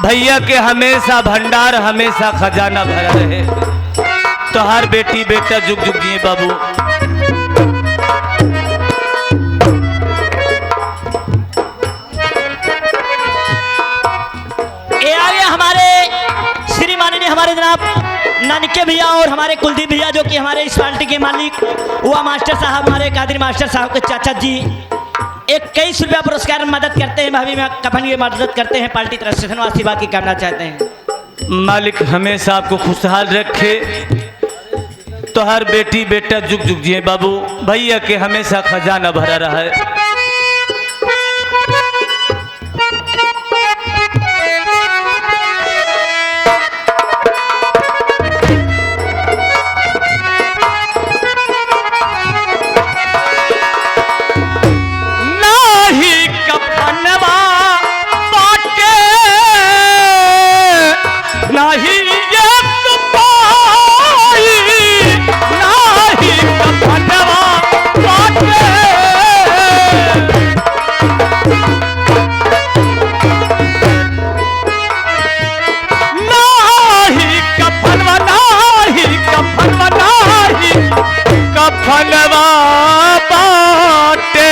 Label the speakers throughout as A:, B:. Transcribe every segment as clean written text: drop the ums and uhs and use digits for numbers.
A: भैया के हमेशा भंडार हमेशा खजाना भरा रहे। तो हर बेटी बेटा जुग जुग जिए बाबू।
B: ये आगे हमारे श्री माननीय हमारे जनाब नानिके भैया और हमारे कुलदीप भैया जो कि हमारे इस पार्टी के मालिक हुआ मास्टर साहब, हमारे कादिर मास्टर साहब के चाचा जी 21 पुरस्कार में मदद करते हैं। भाभी में कफन की मदद करते हैं। पार्टी तरफ से धन्यवाद सेवा की कामना चाहते हैं।
A: मालिक हमेशा आपको खुशहाल रखे। तो हर बेटी बेटा जुग जुग जिए बाबू। भैया के हमेशा खजाना भरा रहा है। फलवा बाटे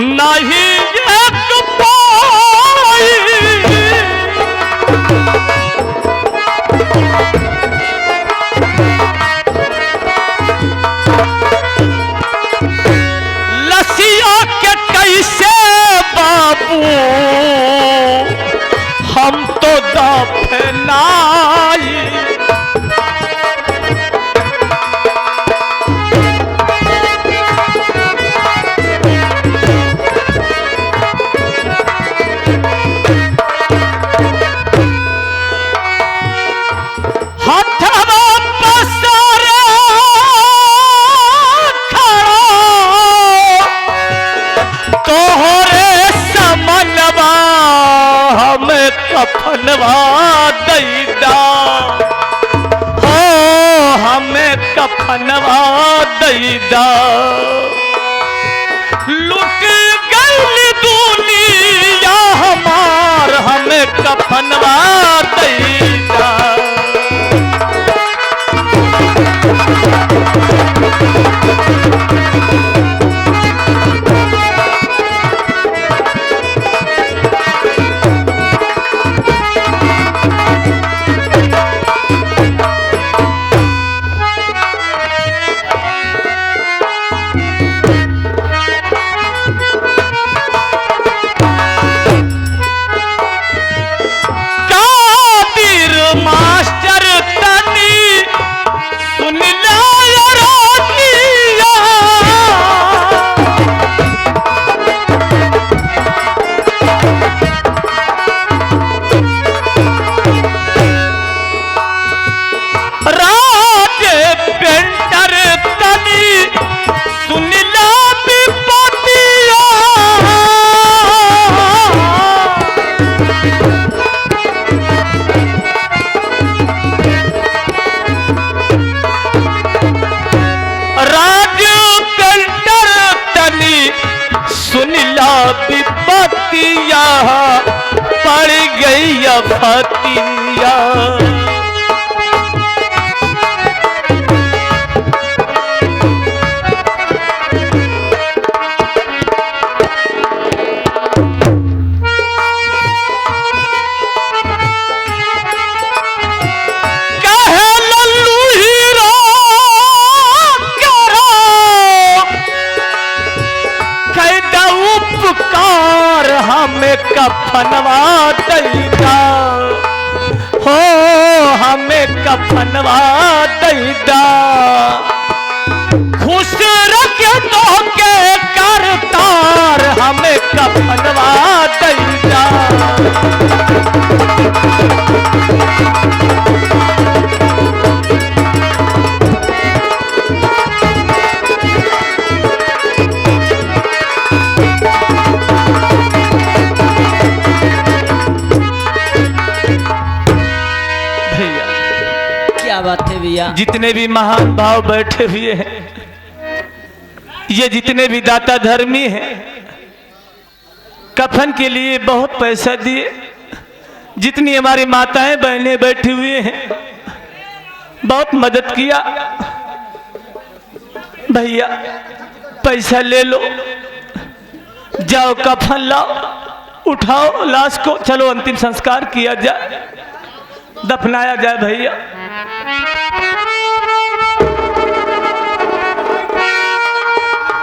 A: नहीं एक पाई। लसिया के कैसे बाबू हम तो दफनाई। कफनवा दैदा हो हमें कफनवा दैदा। लुट गई दुनिया हमार हमें कफनवा दैदा। विपत्तिया पड़ गई फतिया। हमें कफनवा दैदा हो हमें कफनवा दैदा। खुश रखे तो के करतार हमें कफनवा दैदा।
B: बात है भैया।
A: जितने भी महान भाव बैठे हुए हैं, ये जितने भी दाता धर्मी हैं, कफन के लिए बहुत पैसा दिए। जितनी हमारी माताएं बहनें बैठी हुई हैं बहुत मदद किया। भैया पैसा ले लो, जाओ कफन लाओ, उठाओ लाश को, चलो अंतिम संस्कार किया जाए, दफनाया जाए। भैया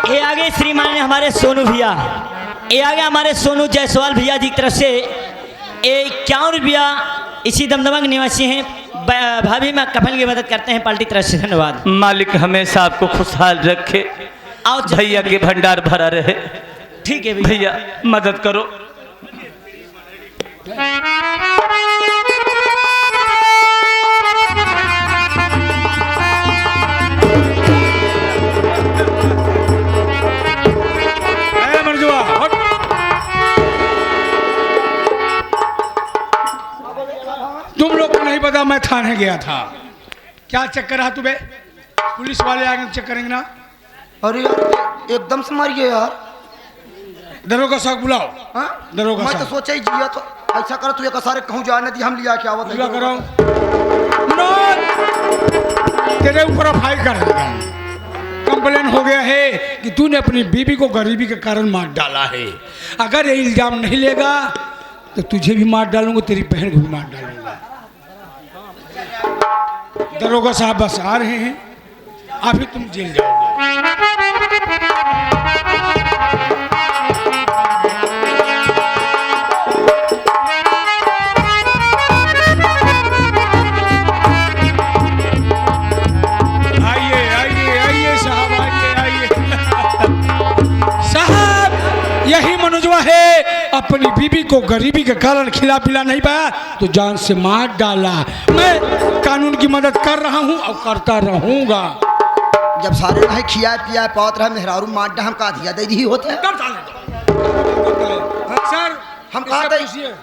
B: ये आगे श्रीमान हमारे सोनू भैया, ये आगे हमारे सोनू जायसवाल भैया जी की तरफ से 51 रुपया इसी दमदमा के निवासी हैं। भाभी में कफन की मदद करते हैं पार्टी तरफ से। धन्यवाद।
A: मालिक हमेशा आपको खुशहाल रखे,
B: आओ
A: भैया के भंडार भरा रहे।
B: ठीक है
A: भैया मदद करो।
C: तुम लोग को नहीं पता मैं थाने गया था। क्या चक्कर रहा तुम्हें? पुलिस वाले आगे चेक करेंगे ना।
D: अरे यार एकदम से मारिए यार।
C: दरोगा साहब बुलाओ।
D: हाँ?
C: दरोगा
D: मैं तो
C: साहब
D: सोचा ही जिया तो ऐसा करो तुझे सारे कहूँ जाने दी हम लिया क्या
C: बुला करो। तेरे ऊपर एफआईआर कर देगा। कंप्लेन हो गया है कि तूने अपनी बीबी को गरीबी के कारण मार डाला है। अगर ये इल्जाम नहीं लेगा तो तुझे भी मार डालूंगा, तेरी बहन को भी मार डालूंगा। दरोगा साहब बस आ रहे हैं, अभी तुम जेल जाओगे। आइए आइए आइए साहब, आइए आइए। साहब यही मनोजवा है, अपनी बीबी को गरीबी के कारण खिला पिला नहीं पाया तो जान से मार डाला। मैं कानून की मदद कर रहा हूँ और करता रहूंगा।
D: जब सारे नहीं खिया पिया पात रहा मेहरारू मार डा हम का दिया दे दी होते हैं।
C: सर
D: हम कहा था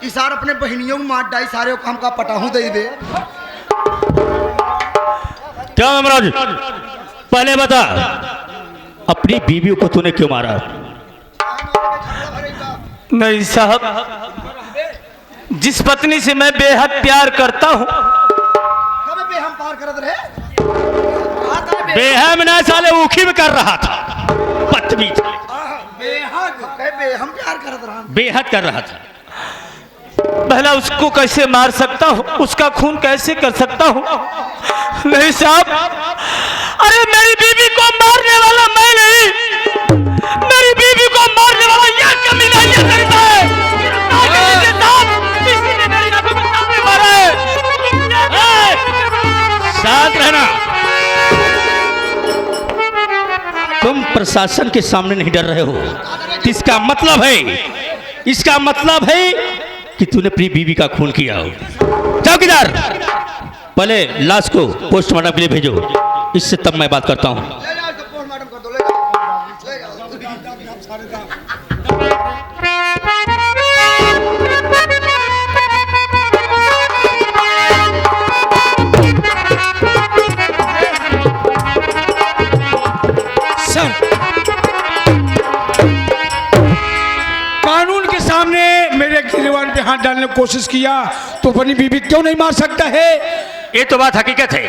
D: इसार अपने बहनियों को मार डाई सारे को हम का पटाहू दे दे।
E: क्या हेमराज, पहले बता अपनी बीवी को तूने क्यों मारा?
A: नहीं साहब, जिस पत्नी से मैं बेहद प्यार करता हूँ
D: हम पार करत रहे
E: बेहम ना साले ऊखी में कर रहा था, बदतमीज
D: हम प्यार करत रहा।
E: बेहद कर रहा था।
A: पहला उसको कैसे मार सकता हूँ, उसका खून कैसे कर सकता हूँ? नहीं साहब, अरे मेरी बीवी को मारने वाला मैं नहीं, मेरी बीवी को मारने वाला यह कमीना ये करता है। इसी ने मेरी आंखों के सामने मारा है।
E: शांत रहना। तुम प्रशासन के सामने नहीं डर रहे हो, इसका मतलब है कि तूने अपनी बीवी का खून किया हो। चौकीदार पहले लाश को पोस्टमार्टम के लिए भेजो, इससे तब मैं बात करता हूँ।
C: सर कानून के सामने मेरे गिरवान पे हाथ डालने की कोशिश किया तो अपनी बीवी क्यों नहीं मार सकता है?
E: ये तो बात हकीकत है।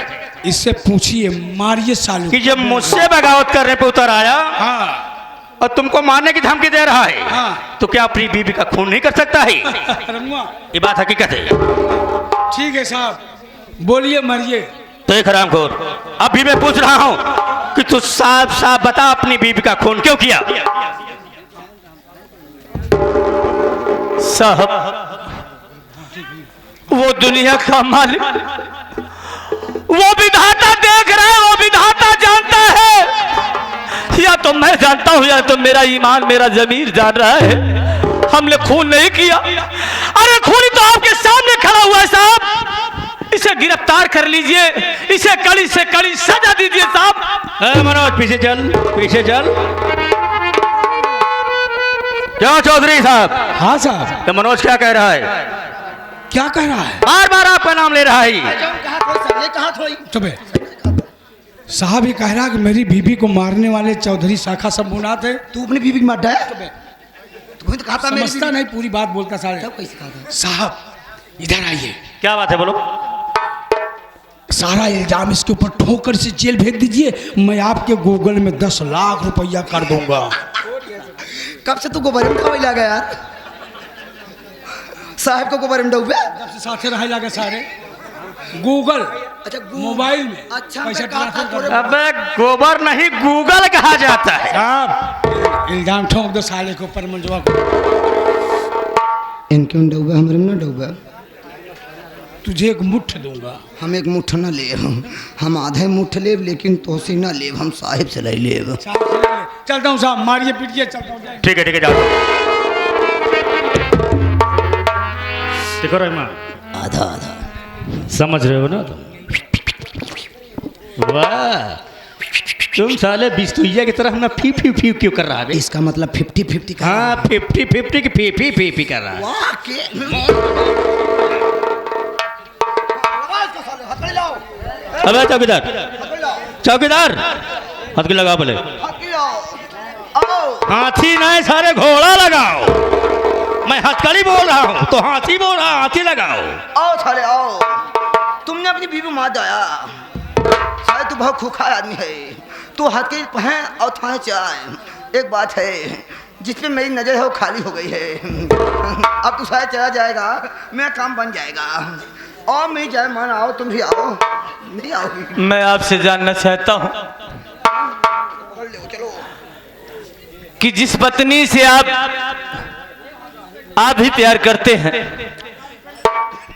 C: इससे पूछिए, मारिए सालू
E: कि जब मुझसे बगावत करने पे उतर आया
C: हाँ
E: और तुमको मारने की धमकी दे रहा है,
C: हाँ।
E: तो क्या अपनी बीवी का खून नहीं कर सकता है?
C: रमुआ
E: ये बात हकीकत है।
C: ठीक है साहब, बोलिए मरिए।
E: तो एक हरामखोर, अभी मैं पूछ रहा हूँ कि तू साफ साफ बता अपनी बीवी का खून क्यों किया?
A: साहब वो दुनिया का मालिक, वो विधाता देख रहा है, वो विधाता जानता है। या तो मैं जानता हूं या तो मेरा ईमान मेरा जमीर जान रहा है। हमने खून नहीं किया। अरे खून तो आपके सामने खड़ा हुआ है साहब, इसे गिरफ्तार कर लीजिए, इसे कड़ी से कड़ी सजा दीजिए साहब।
E: मनोज पीछे चल, पीछे चल। क्या चौधरी साहब?
C: हाँ साहब।
E: तो मनोज क्या कह रहा है?
C: क्या कह रहा है?
E: बार बार आपका नाम ले रहा है।
C: चुपे साहब, ये कह रहा है कि मेरी बीबी को मारने वाले चौधरी शाखा शंभुनाथ है।
D: तू अपनी बीवी की मार डाया? तो कहा था मेरी
C: समझता
D: बीवी-
C: नहीं, पूरी बात बोलता सारे।
D: तब कैसे कहा था?
C: साहब इधर आइए,
A: क्या बात है, बोलो।
C: सारा इल्जाम इसके ऊपर ठोकर से जेल भेज दीजिए, मैं आपके गूगल में 10 लाख रुपया कर दूंगा।
D: कब से तू गोबर में लगा गया यार? साहब को गोबर में डूबे?
C: जब से साथे रहे लगे सारे गूगल
D: अच्छा
C: मोबाइल में
D: अच्छा
C: पैसा
D: मैं कहा था
C: ट्रांसफर
D: थोड़े-
C: कर।
A: अबे गोबर नहीं, गूगल कहा जाता है।
C: साहब इल्जाम ठोक दो साले को, पर मंजवा को।
D: इनके में डूबे, हमारे में ना डूबे।
C: तुझे एक मुट्ठ दूंगा।
D: हम एक मुट्ठ न ले, हम आधे मुट्ठ ले, लेकिन तोसी न ले, हम साहिब से ले ले।
C: साहब से ले ले। चलता हूँ साहब, मारिए पीटिए, चलता हूँ।
A: ठीक है जाओ। देखो रहमान,
D: आधा आधा
E: समझ रहे हो ना तुम? वाह, तुम साले बिस्तुइया की तरह ना फी फी फी क्यों कर रहा है बे?
D: इसका मतलब 50-50 का।
E: हाँ 50-50 की फी फी फी फी कर रहा है।
D: वाह के
E: अबे चौकीदार, चौकीदार हाथ लगा बोले, हाथी नहीं सारे घोड़ा लगाओ। मैं हथकड़ी बोल रहा हूँ तो हाथी बोल रहा, हाथी लगाओ।
D: आओ साले आओ, तुमने अपनी बीवी मार दिया। शायद तू बहुत खूखा आदमी है, तू हाथ के पहन और थाने चाय। एक बात है जिस पे मेरी नज़र है वो खाली हो गई है। अब तू शायद चला जाएगा, मेरा काम बन जाएगा। और मैं जाए मन आओ, तुम भी आओ। नहीं आओगी?
A: मैं आपसे जानना चाहता हूँ
D: पकड़ लो, चलो।
A: कि जिस पत्नी से आप भी प्यार करते हैं,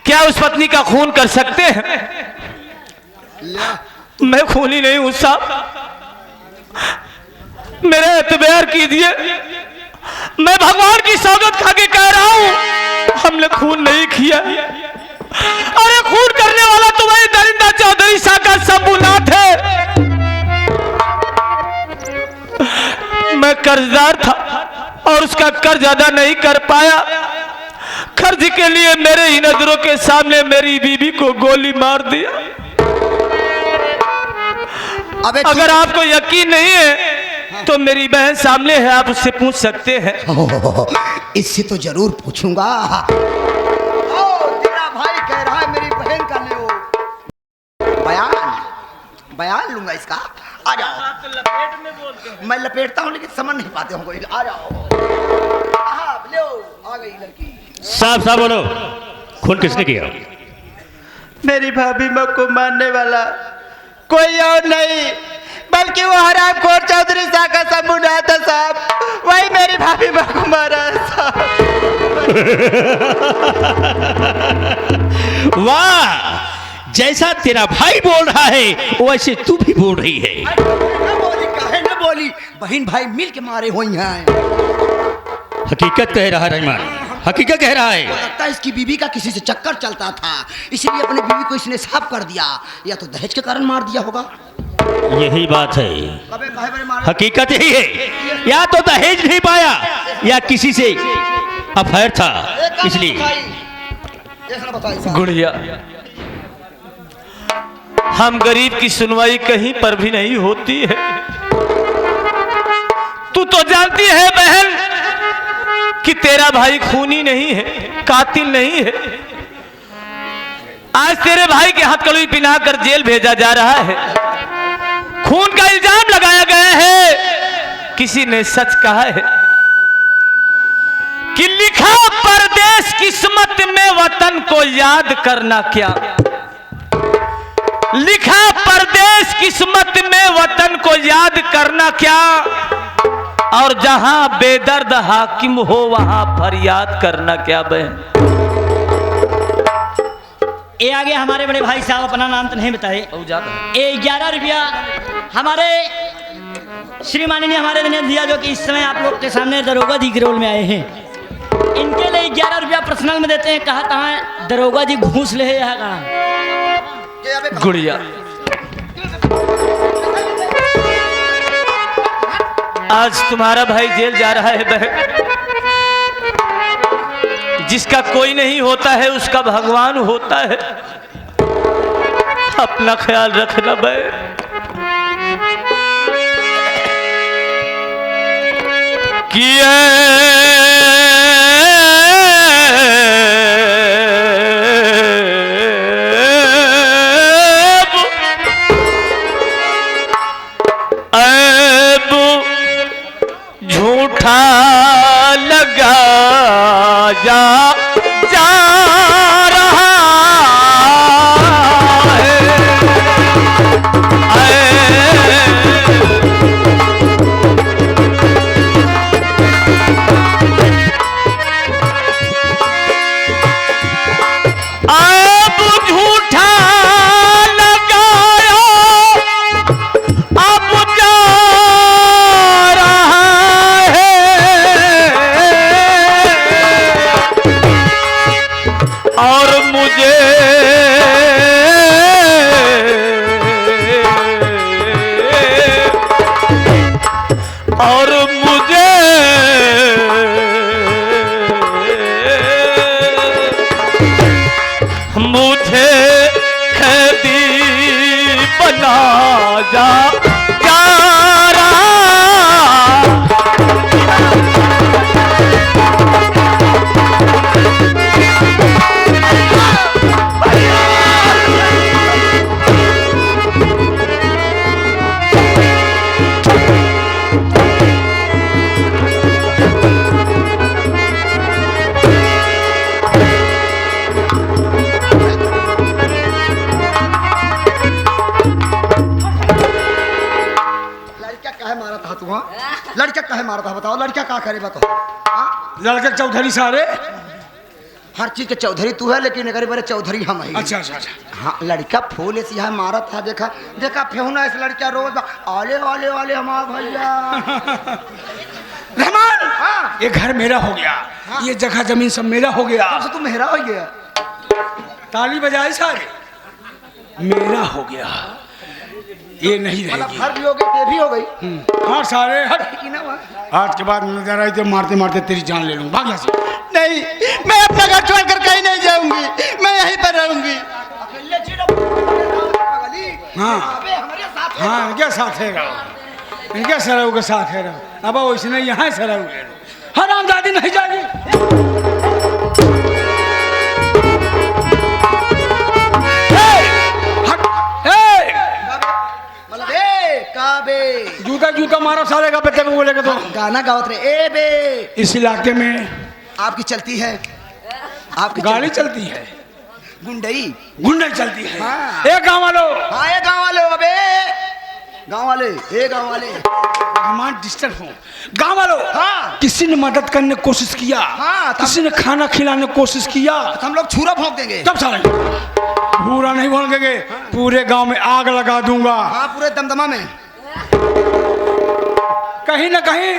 A: क्या उस पत्नी का खून कर सकते हैं? मैं खूनी नहीं हूं साहब, मेरे एतबार कीजिए। मैं भगवान की सौगत खा के कह रहा हूं, हमने खून नहीं किया। अरे खून करने वाला तो वही दरिंदा चौधरी शाह का शंभुनाथ है। मैं कर्जदार था और उसका कर्ज अदा नहीं कर पाया। कर्ज के लिए मेरे ही नजरों के सामने मेरी बीवी को गोली मार दिया।
D: अबे
A: अगर आपको यकीन नहीं है तो मेरी बहन सामने है, आप उससे पूछ सकते हैं।
D: इससे तो जरूर पूछूंगा। ओ, तेरा भाई कह रहा है मेरी बहन का ले बयान लूंगा इसका। आ जाओ। लपेट में बोलते हैं। मैं लपेटता हूँ लेकिन समझ नहीं पाते हो। आ जाओ। ले आ गई लड़की।
E: साहब साहब बोलो, खून किसने किया?
F: मेरी भाभी माँ को मारने वाला कोई और नहीं बल्कि वो हरामखोर चौधरी शाह का शंभुनाथ था साहब। वही मेरी भाभी माँ को मारा है साहब।
E: वाह, जैसा तेरा भाई बोल रहा है वैसे तू भी बोल रही है।
D: काहे न बोली? बहन भाई मिल के मारे हुई हैं।
E: हकीकत कह रहा है रहमान, हकीकत कह रहा है।
D: लगता है इसकी बीवी का किसी से चक्कर चलता था, इसीलिए अपनी बीवी को इसने साफ कर दिया, या तो दहेज के कारण मार दिया होगा।
E: यही बात है,
D: अबे काहे बड़े मारे?
E: हकीकत यही है। या तो दहेज नहीं पाया या किसी से अफेयर था, इसलिए।
A: गुड़िया, हम गरीब की सुनवाई कहीं पर भी नहीं होती है। तू तो जानती है बहन कि तेरा भाई खूनी नहीं है, कातिल नहीं है। आज तेरे भाई के हथकड़ी पिनाकर जेल भेजा जा रहा है। खून का इल्जाम लगाया गया है। किसी ने सच कहा है कि लिखा परदेश किस्मत में वतन को याद करना क्या। लिखा परदेश किस्मत में वतन को याद करना क्या, और जहां बेदर्द हाकिम हो वहां फरियाद करना क्या। बहन,
B: ये आगे हमारे बड़े भाई साहब अपना नाम तो नहीं बताए। ये 11 रुपया हमारे श्रीमानी ने हमारे ने दिया, जो कि इस समय आप लोग के सामने दरोगा जी के रोल में आए हैं। इनके लिए 11 रुपया पर्सनल में देते हैं। कहाँ दरोगा जी घूस ले है यहाँ कहाँ।
A: गुड़िया, आज तुम्हारा भाई जेल जा रहा है बहन। जिसका कोई नहीं होता है उसका भगवान होता है। अपना ख्याल रखना बहन। कि मुझे कैदी बना जा रहा।
D: लड़का काहे मारा था तू? हाँ, लड़का काहे मारा था बताओ, लड़का का करे बताओ। हाँ,
C: लड़के चौधरी सारे।
D: हर चीज के चौधरी तू है, लेकिन अगर बड़े चौधरी हम ही।
C: अच्छा अच्छा अच्छा।
D: हाँ, लड़का फूल ऐसी है मारा था, देखा देखा फेहुना इस लड़का रोज आले वाले वाले हमारा भैया।
C: रहमान,
D: हाँ,
C: ये घर मेरा हो गया, ये जगह जमीन सब मेरा हो गया।
D: तब से तू मेहरा हो गया।
C: ताली बजाए सारे, मेरा हो गया, ये नहीं
D: मतलब
C: रहेगी।
D: हर भी हो गई, ते भी हो गई।
C: हाँ सारे हट।
D: कि ना हुआ?
C: आज के बाद नजर आई तो मारते मारते तेरी जान ले लूं। भाग यहाँ से।
F: नहीं, मैं अपना घर छोड़कर कहीं नहीं जाऊंगी, मैं यहीं पर रहूंगी।
D: अकेले चीड़ो पगली।
C: हाँ।
D: अबे हमारे साथ है।
C: हाँ, इनके साथ है रहो, इनके सरऊ के साथ है रहो। अब वैसे यहाँ सरऊ ले लो। हराम दादी नहीं जाएगी। हट, हे!
D: मतलब ए काबे
C: जूता जूता मारो साले का पत्ते को बोलेगा तो।
D: गाना गावत रहे ए बे।
C: इस इलाके में
D: आपकी चलती है, आपकी
C: गाड़ी चलती है,
D: गुंडई।
C: गुंडे चलती है।
D: हाँ।
C: ए गाँव वालों,
D: हाँ, ये गाँव वाले हो अबे, गाँव वाले, ए गाँव वाले।
C: मेहमान डिस्टर्ब हो। गाँव वालों,
D: हाँ।
C: किसी ने मदद करने की कोशिश किया,
D: हाँ, तब-
C: किसी ने खाना खिलाने की कोशिश किया,
D: हम लोग छुरा भोंक देंगे।
C: तब साले पूरा नहीं बोलेंगे, पूरे गांव में आग लगा दूंगा।
D: हाँ, पूरे दमदमा में।
C: कहीं ना कहीं